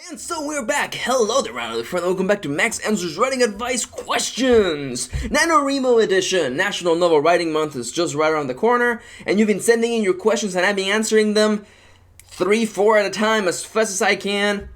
And so we're back. Hello there, welcome back to Max Answers Writing Advice Questions. NaNoWriMo edition. National Novel Writing Month is just right around the corner, and you've been sending in your questions and I've been answering them 3-4 at a time as fast as I can.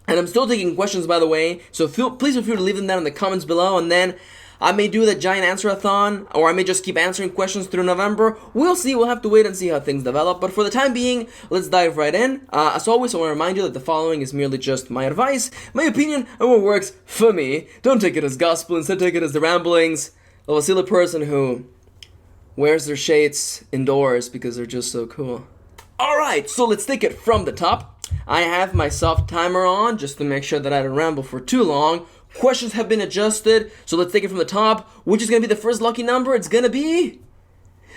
And I'm still taking questions, by the way, so please feel free to leave them down in the comments below, and then I may do the giant answer-a-thon, or I may just keep answering questions through November. We'll see. We'll have to wait and see how things develop. But for the time being, let's dive right in. As always, I want to remind you that the following is merely just my advice, my opinion, and what works for me. Don't take it as gospel. Instead, take it as the ramblings of a silly person who wears their shades indoors because they're just so cool. Alright, so let's take it from the top. I have my soft timer on just to make sure that I don't ramble for too long. Questions have been adjusted, so let's take it from the top. Which is going to be the first lucky number? It's going to be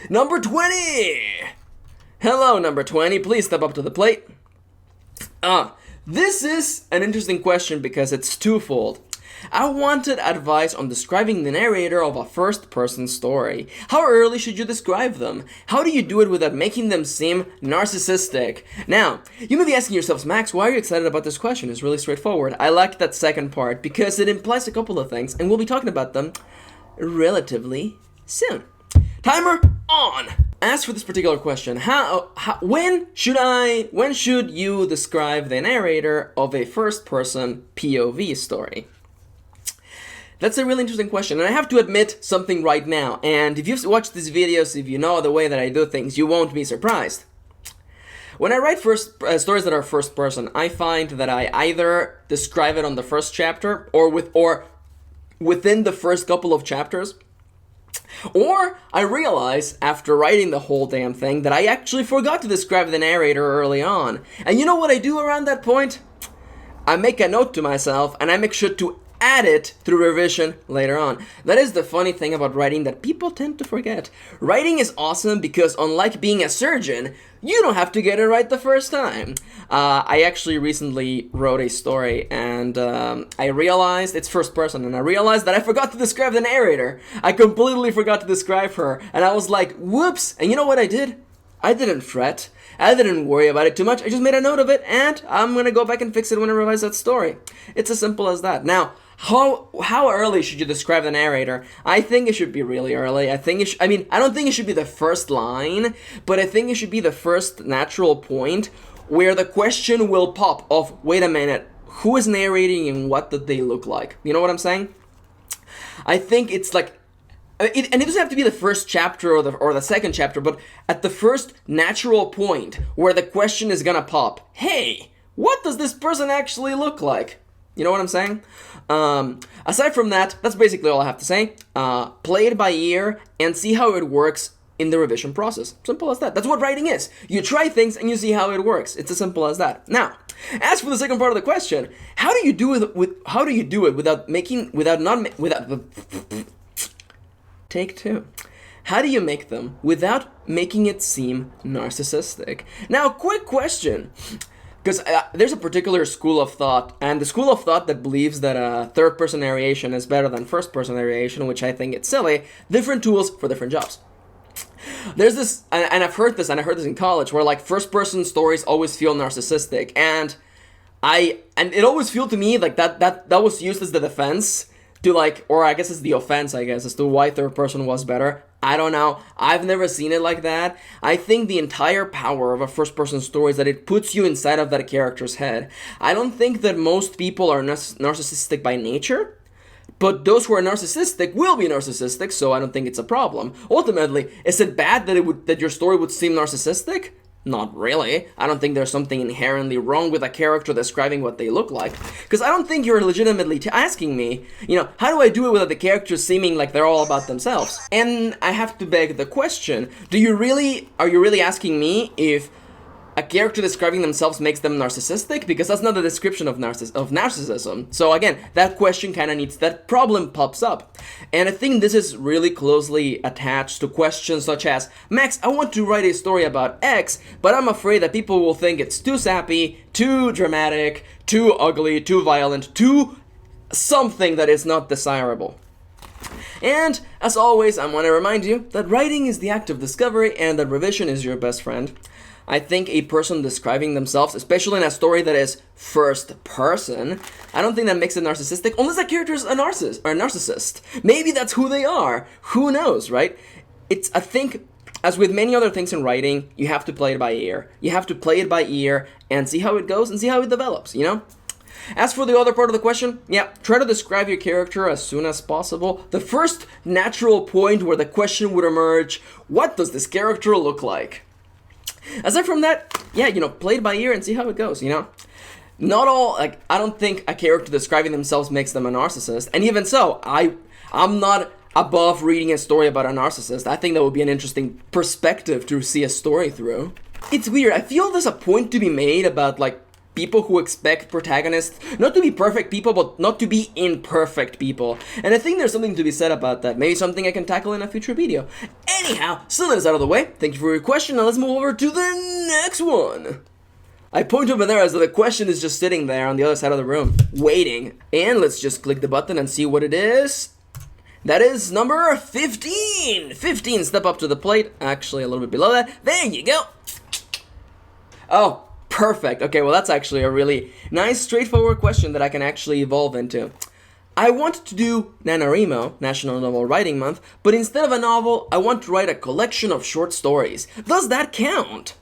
number 20. Hello, number 20. Please step up to the plate. This is an interesting question because it's twofold. I wanted advice on describing the narrator of a first-person story. How early should you describe them? How do you do it without making them seem narcissistic? Now, you may be asking yourselves, Max, why are you excited about this question? It's really straightforward. I like that second part because it implies a couple of things, and we'll be talking about them relatively soon. Timer on! As for this particular question, when should you describe the narrator of a first-person POV story? That's a really interesting question, and I have to admit something right now, and if you've watched these videos, if you know the way that I do things, you won't be surprised. When I write stories that are first person, I find that I either describe it on the first chapter, or within the first couple of chapters, or I realize, after writing the whole damn thing, that I actually forgot to describe the narrator early on. And you know what I do around that point? I make a note to myself, and I make sure to add it through revision later on. That is the funny thing about writing that people tend to forget. Writing is awesome because unlike being a surgeon, you don't have to get it right the first time. I actually recently wrote a story and I realized, it's first person, and I realized that I forgot to describe the narrator. I completely forgot to describe her, and I was like, whoops. And you know what I did? I didn't fret. I didn't worry about it too much. I just made a note of it, and I'm gonna go back and fix it when I revise that story. It's as simple as that. Now, how early should you describe the narrator? I think it should be really early. I don't think it should be the first line, but I think it should be the first natural point where the question will pop of, wait a minute, who is narrating and what did they look like? You know what I'm saying? I think it's like, and it doesn't have to be the first chapter or the second chapter, but at the first natural point where the question is gonna pop, hey, what does this person actually look like? You know what I'm saying? Aside from that, that's basically all I have to say. Play it by ear and see how it works in the revision process. Simple as that. That's what writing is. You try things and you see how it works. It's as simple as that. Now, as for the second part of the question, how do you do it without Take two. How do you make them without making it seem narcissistic? Now, quick question. Because there's a particular school of thought, and the school of thought that believes that third-person narration is better than first-person narration, which I think it's silly. Different tools for different jobs. There's this, and I've heard this, and I heard this in college, where like first-person stories always feel narcissistic, and it always felt to me like that was used as the defense to like, or I guess it's the offense, I guess, as to why third person was better. I don't know. I've never seen it like that. I think the entire power of a first-person story is that it puts you inside of that character's head. I don't think that most people are narcissistic by nature, but those who are narcissistic will be narcissistic, so I don't think it's a problem. Ultimately, is it bad that your story would seem narcissistic? Not really. I don't think there's something inherently wrong with a character describing what they look like. Because I don't think you're legitimately asking me, how do I do it without the characters seeming like they're all about themselves? And I have to beg the question, are you really asking me if a character describing themselves makes them narcissistic? Because that's not a description of narcissism. So again, that question that problem pops up. And I think this is really closely attached to questions such as, Max, I want to write a story about X, but I'm afraid that people will think it's too sappy, too dramatic, too ugly, too violent, too something that is not desirable. And as always, I want to remind you that writing is the act of discovery and that revision is your best friend. I think a person describing themselves, especially in a story that is first person, I don't think that makes it narcissistic, unless that character is a narcissist. Maybe that's who they are. Who knows, right? I think, as with many other things in writing, you have to play it by ear. You have to play it by ear and see how it goes and see how it develops, you know? As for the other part of the question, yeah, try to describe your character as soon as possible. The first natural point where the question would emerge, what does this character look like? Aside from that, yeah, you know, play it by ear and see how it goes, you know? Not all, like, I don't think a character describing themselves makes them a narcissist. And even so, I'm not above reading a story about a narcissist. I think that would be an interesting perspective to see a story through. It's weird. I feel there's a point to be made about, like, people who expect protagonists not to be perfect people, but not to be imperfect people. And I think there's something to be said about that. Maybe something I can tackle in a future video. Anyhow, so that is out of the way. Thank you for your question. Now let's move over to the next one. I point over there as though the question is just sitting there on the other side of the room, waiting. And let's just click the button and see what it is. That is number 15. 15, step up to the plate. Actually, a little bit below that. There you go. Oh. Perfect. Okay, well, that's actually a really nice, straightforward question that I can actually evolve into. I want to do NaNoWriMo, National Novel Writing Month, but instead of a novel, I want to write a collection of short stories. Does that count?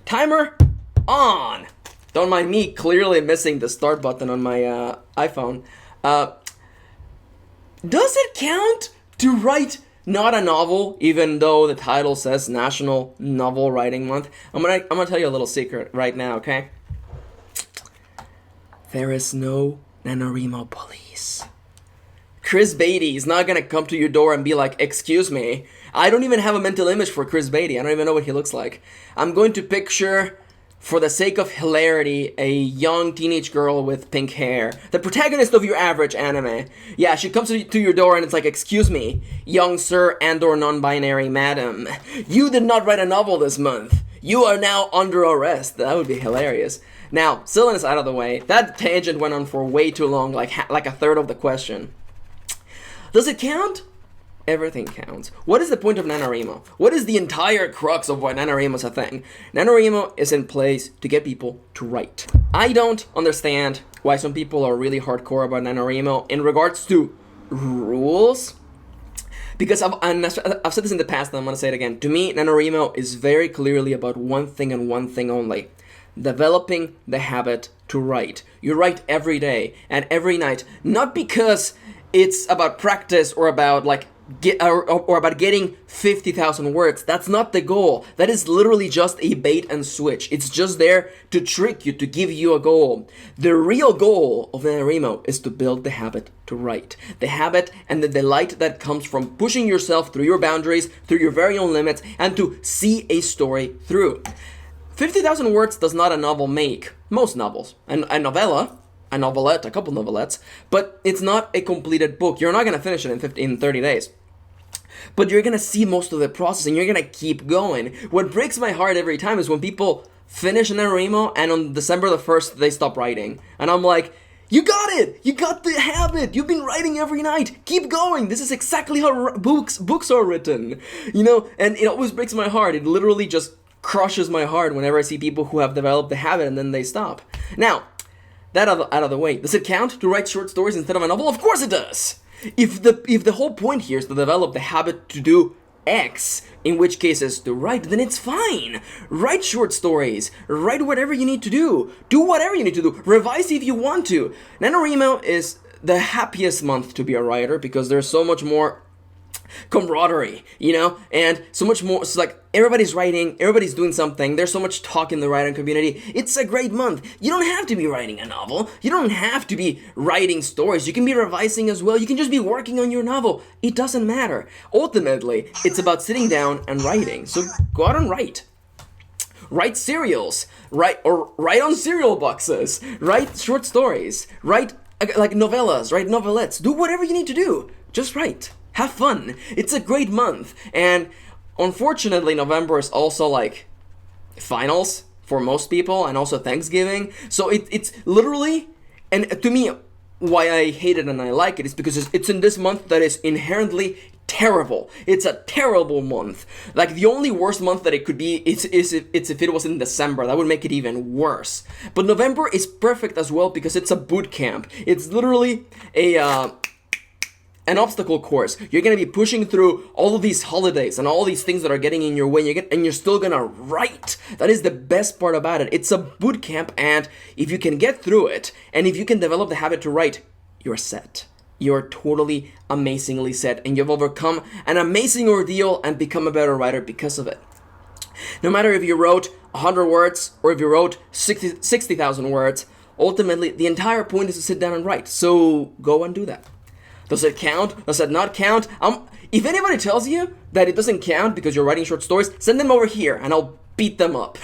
Timer on. Don't mind me clearly missing the start button on my iPhone. Does it count to write not a novel, even though the title says National Novel Writing Month? I'm gonna tell you a little secret right now, okay? There is no NaNoWriMo police. Chris Beatty is not gonna come to your door and be like, excuse me. I don't even have a mental image for Chris Beatty. I don't even know what he looks like. I'm going to picture, for the sake of hilarity, a young teenage girl with pink hair. The protagonist of your average anime. Yeah, she comes to your door and it's like, excuse me, young sir and/or non-binary madam. You did not write a novel this month. You are now under arrest. That would be hilarious. Now, silliness out of the way. That tangent went on for way too long, like a third of the question. Does it count? Everything counts. What is the point of NaNoWriMo? What is the entire crux of why NaNoWriMo is a thing? NaNoWriMo is in place to get people to write. I don't understand why some people are really hardcore about NaNoWriMo in regards to rules. Because I've said this in the past and I'm going to say it again. To me, NaNoWriMo is very clearly about one thing and one thing only. Developing the habit to write. You write every day and every night. Not because it's about practice or about like or about getting 50,000 words. That's not the goal. That is literally just a bait and switch. It's just there to trick you, to give you a goal. The real goal of NaNoWriMo is to build the habit to write. The habit and the delight that comes from pushing yourself through your boundaries, through your very own limits, and to see a story through. 50,000 words does not a novel make. Most novels. And a novella, a novelette, a couple novelettes, but it's not a completed book. You're not going to finish it in 30 days. But you're going to see most of the process and you're going to keep going. What breaks my heart every time is when people finish NaNoWriMo and on December the 1st they stop writing. And I'm like, you got it! You got the habit! You've been writing every night! Keep going! This is exactly how books are written. You know, and it always breaks my heart. It literally just crushes my heart whenever I see people who have developed the habit and then they stop. Now, that out of the way, does it count to write short stories instead of a novel? Of course it does! If the whole point here is to develop the habit to do X, in which case is to write, then it's fine. Write short stories. Write whatever you need to do. Do whatever you need to do. Revise if you want to. NaNoWriMo is the happiest month to be a writer because there's so much more camaraderie, you know, and so much more. It's like everybody's writing, everybody's doing something. There's so much talk in the writing community. It's a great month. You don't have to be writing a novel. You don't have to be writing stories. You can be revising as well. You can just be working on your novel. It doesn't matter. Ultimately, it's about sitting down and writing. So go out and write. Write serials. Write on cereal boxes. Write short stories. Write like novellas. Write novelettes. Do whatever you need to do. Just write. Have fun. It's a great month. And unfortunately, November is also like finals for most people and also Thanksgiving. So it's literally, and to me, why I hate it and I like it is because it's in this month that is inherently terrible. It's a terrible month. Like, the only worst month that it could be is if it was in December. That would make it even worse. But November is perfect as well because it's a boot camp. It's literally an obstacle course. You're gonna be pushing through all of these holidays and all these things that are getting in your way, and you're still gonna write. That is the best part about it. It's a boot camp, and if you can get through it, and if you can develop the habit to write, you're set. You're totally amazingly set, and you've overcome an amazing ordeal and become a better writer because of it. No matter if you wrote 100 words or if you wrote 60,000 words, ultimately the entire point is to sit down and write. So go and do that. Does it count? Does it not count? If anybody tells you that it doesn't count because you're writing short stories, send them over here and I'll beat them up.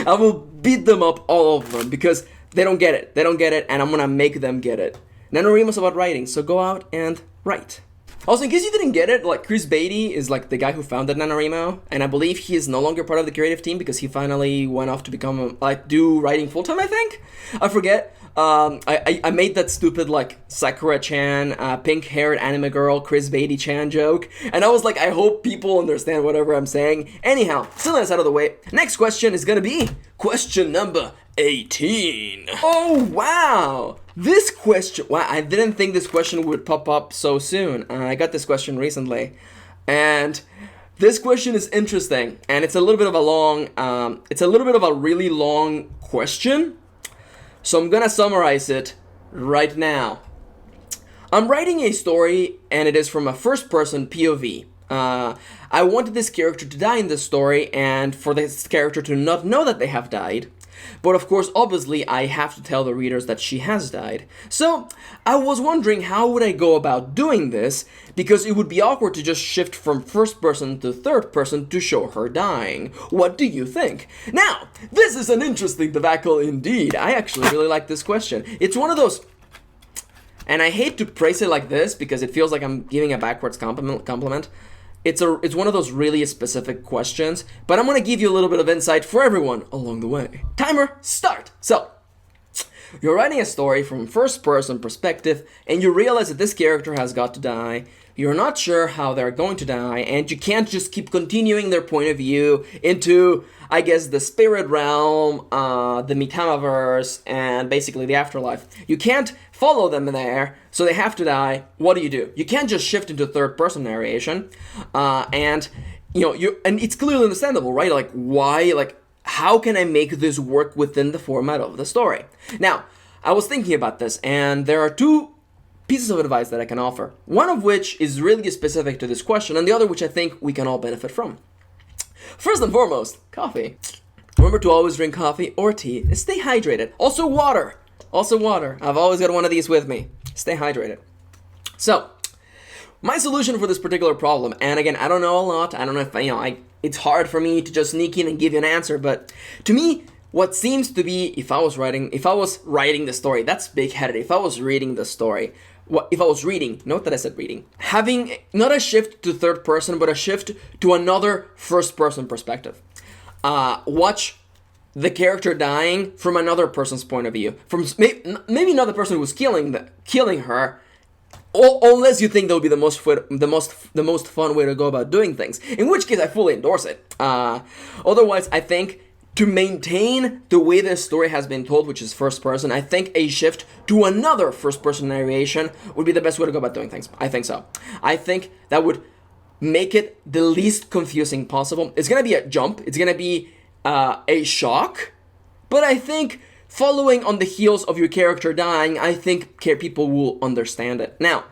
I will beat them up, all of them, because they don't get it. They don't get it, and I'm gonna make them get it. NaNoWriMo is about writing, so go out and write. Also, in case you didn't get it, like, Chris Beatty is like the guy who founded NaNoWriMo, and I believe he is no longer part of the creative team because he finally went off to become do writing full time. I think, I forget. I made that stupid like Sakura-chan, pink-haired anime girl Chris Beatty-chan joke, and I was like, I hope people understand whatever I'm saying. Anyhow, still that's out of the way. Next question is gonna be question number 18. Oh wow! This question, wow, I didn't think this question would pop up so soon. I got this question recently, and this question is interesting, and it's a little bit of a really long question. So I'm gonna summarize it right now. I'm writing a story, and it is from a first-person POV. I wanted this character to die in this story, and for this character to not know that they have died. But of course, obviously, I have to tell the readers that she has died. So I was wondering, how would I go about doing this? Because it would be awkward to just shift from first person to third person to show her dying. What do you think? Now, this is an interesting debacle indeed. I actually really like this question. It's one of those, and I hate to praise it like this because it feels like I'm giving a backwards compliment. It's one of those really specific questions, but I'm gonna give you a little bit of insight for everyone along the way. Timer, start! So, you're writing a story from first person perspective, and you realize that this character has got to die. You're not sure how they're going to die, and you can't just keep continuing their point of view into, I guess, the spirit realm, the Mitamaverse, and basically the afterlife. You can't follow them there, so they have to die. What do? You can't just shift into third person narration, and it's clearly understandable, right? Like, why? Like, how can I make this work within the format of the story? Now, I was thinking about this, and there are two pieces of advice that I can offer. One of which is really specific to this question, and the other which I think we can all benefit from. First and foremost, coffee. Remember to always drink coffee or tea. Stay hydrated. Also water. I've always got one of these with me. Stay hydrated. So, my solution for this particular problem, and again, I don't know a lot. I don't know if, it's hard for me to just sneak in and give you an answer, but to me, what seems to be, if I was writing the story, that's big-headed. If I was reading the story, if I was reading, note that I said reading, having not a shift to third person, but a shift to another first person perspective. Watch the character dying from another person's point of view, from maybe not the person who's killing her, unless you think that would be the most fun way to go about doing things. In which case, I fully endorse it. Otherwise, I think to maintain the way this story has been told, which is first person, I think a shift to another first person narration would be the best way to go about doing things. I think so. I think that would make it the least confusing possible. It's gonna be a jump. It's gonna be a shock. But I think following on the heels of your character dying, I think people will understand it. Now,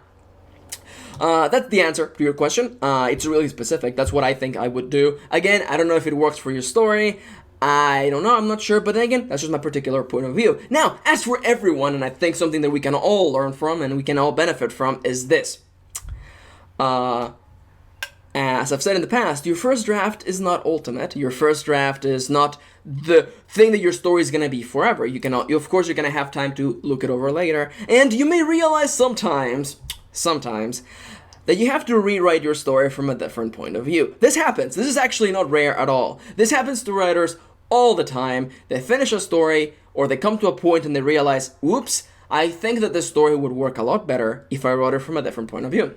that's the answer to your question. It's really specific. That's what I think I would do. Again, I don't know if it works for your story. I don't know, I'm not sure, but again, that's just my particular point of view. Now, as for everyone, and I think something that we can all learn from and we can all benefit from is this. As I've said in the past, your first draft is not ultimate. Your first draft is not the thing that your story is going to be forever. Of course, you're going to have time to look it over later, and you may realize sometimes, that you have to rewrite your story from a different point of view. This happens. This is actually not rare at all. This happens to writers all the time. They finish a story, or they come to a point and they realize, oops, I think that this story would work a lot better if I wrote it from a different point of view.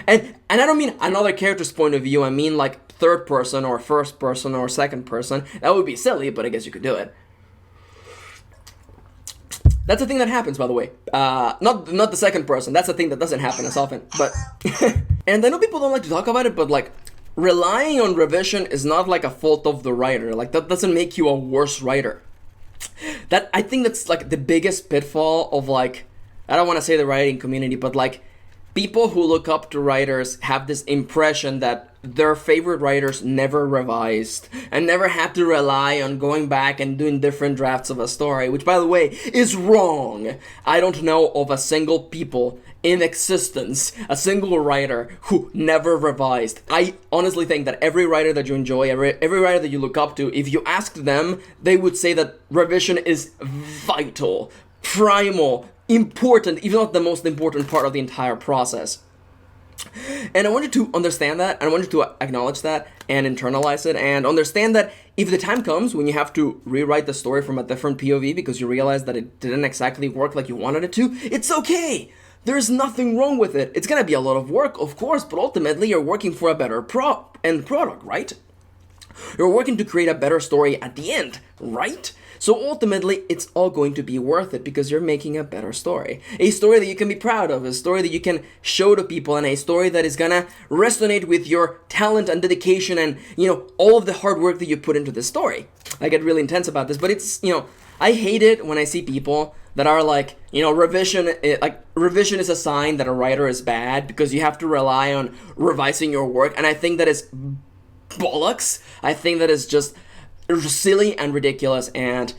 And I don't mean another character's point of view, I mean like third person or first person or second person. That would be silly, but I guess you could do it. That's a thing that happens, by the way. Not the second person. That's a thing that doesn't happen as often. But and I know people don't like to talk about it, but like relying on revision is not like a fault of the writer. Like that doesn't make you a worse writer. That I think that's like the biggest pitfall of like, I don't want to say the writing community, but like people who look up to writers have this impression that their favorite writers never revised and never had to rely on going back and doing different drafts of a story, which by the way is wrong. I don't know of a single people in existence, a single writer who never revised. I honestly think that every writer that you enjoy, every writer that you look up to, if you asked them, they would say that revision is vital, primal, important, even not the most important part of the entire process. And I want you to understand that, and I want you to acknowledge that and internalize it, and understand that if the time comes when you have to rewrite the story from a different POV because you realize that it didn't exactly work like you wanted it to, it's okay. There's nothing wrong with it. It's gonna be a lot of work, of course, but ultimately you're working for a better end product, right? You're working to create a better story at the end, right? So ultimately, it's all going to be worth it because you're making a better story. A story that you can be proud of, a story that you can show to people, and a story that is gonna resonate with your talent and dedication and, you know, all of the hard work that you put into this story. I get really intense about this, but it's, you know, I hate it when I see people that are like, you know, revision is a sign that a writer is bad because you have to rely on revising your work, and I think that is bollocks. I think that is just silly and ridiculous and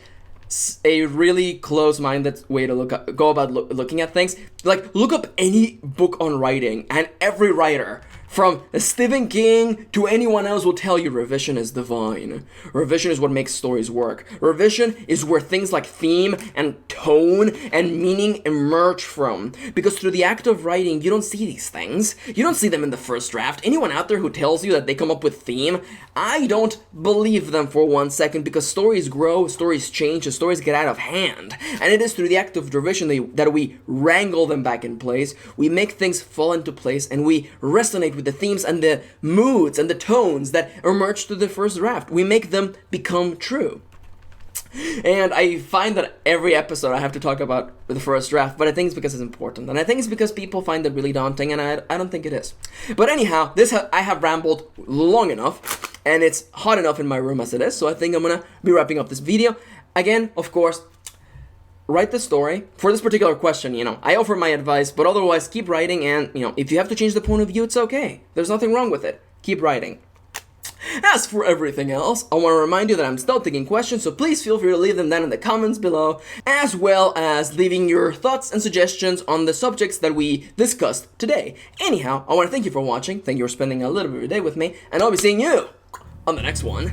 a really close-minded way to go about looking at things. Like, look up any book on writing, and every writer, from Stephen King to anyone else, will tell you revision is divine. Revision is what makes stories work. Revision is where things like theme and tone and meaning emerge from. Because through the act of writing, you don't see these things. You don't see them in the first draft. Anyone out there who tells you that they come up with theme, I don't believe them for 1 second, because stories grow, stories change, and stories get out of hand. And it is through the act of revision that we wrangle them back in place, we make things fall into place, and we resonate with the themes and the moods and the tones that emerge through the first draft. We make them become true. And I find that every episode I have to talk about the first draft, but I think it's because it's important. And I think it's because people find it really daunting, and I don't think it is. But anyhow, I have rambled long enough, and it's hot enough in my room as it is, so I think I'm gonna be wrapping up this video. Again, of course, write the story. For this particular question, you know, I offer my advice, but otherwise keep writing, and, you know, if you have to change the point of view, it's okay. There's nothing wrong with it. Keep writing. As for everything else, I want to remind you that I'm still taking questions, so please feel free to leave them down in the comments below, as well as leaving your thoughts and suggestions on the subjects that we discussed today. Anyhow, I want to thank you for watching, thank you for spending a little bit of your day with me, and I'll be seeing you on the next one.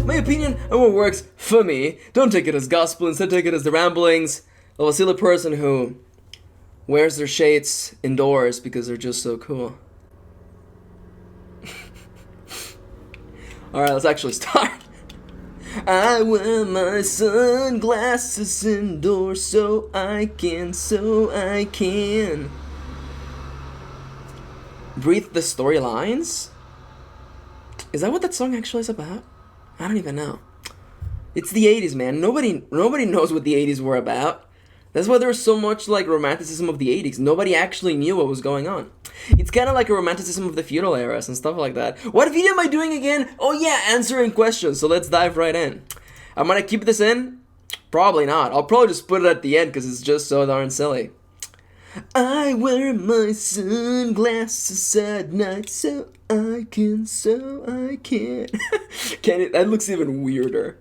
My opinion and what works for me. Don't take it as gospel, instead take it as the ramblings of a silly person who wears their shades indoors because they're just so cool. Alright, let's actually start. I wear my sunglasses indoors so I can breathe the storylines? Is that what that song actually is about? I don't even know. It's the 80s, man. Nobody knows what the 80s were about. That's why there was so much, like, romanticism of the 80s. Nobody actually knew what was going on. It's kind of like a romanticism of the feudal eras and stuff like that. What video am I doing again? Oh yeah, answering questions. So let's dive right in. I'm gonna keep this in? Probably not. I'll probably just put it at the end because it's just so darn silly. I wear my sunglasses at night so I can. That looks even weirder.